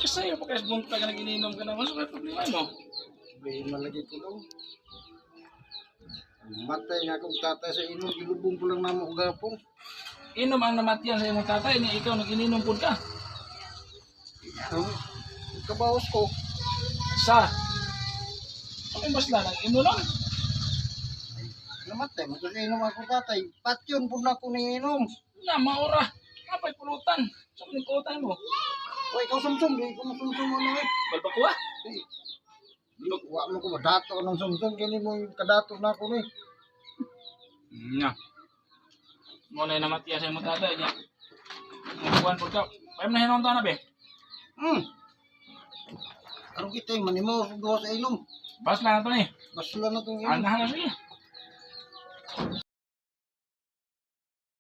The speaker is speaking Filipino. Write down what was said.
sa'yo, pagkasbong ka nag-ininom ka naman, so may problema mo. Sabihin malagi ko daw. Matay nga akong tatay sa inom, ilubong ko lang namo gapong. Inom ang namatiyan sa iyong tatay, ni ikaw nag-ininom po ka. Kabawas ko. Sa? Ang mas na, nag-ino lang. Namatay, mag-inom akong tatay. Patyon po na ako niinom. Na, maura. Kapay pulutan. Saan yung pulutan mo? Uy, ikaw sumsum, di ko masumsum ano eh. Balbakuha? Wa mo ko madato ng sumsum, kini mo yung kadato na ako eh. Nga. Muna yung namatiyan sa iyong tatay niya. Nagkuhan po ka. Payam na hinong na, be. Ano kita yung manimo, gawa sa inom. Bas na ito ni. Basula na itong inom. Anahan na siya.